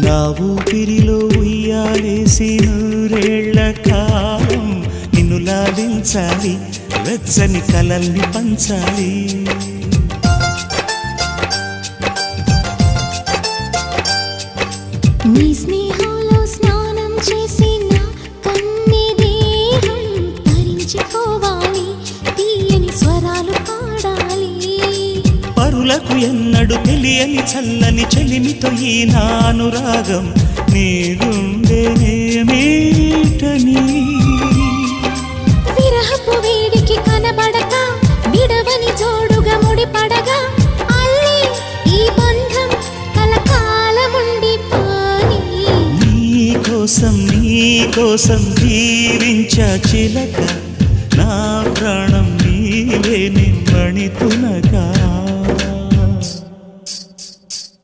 నా ఊపిరిలో ఉయ్యాలేసి నూరేళ్ల కాలం నిన్ను లాలించాలి, వెచ్చని కలల్ని పంచాలి. నీ స్నేహంలో స్నానం చేసి నా కన్ని దేహం తరించిపోవాలి, తీయని స్వరాలు పాడాలి. పరులకు ఎన్నడు తెలియని చల్లని చెలిమితో ఈ నా అనురాగం నీ గుండెనేమీటని. విరహపు వేడికి కనబడక విడవని జోడుగా ముడిపడగా అల్లి ఈ బంధం కలకాలముండిపోని. నీకోసం జీవించా చిలక, నా ప్రాణం నీవే నిమ్మణి తునక.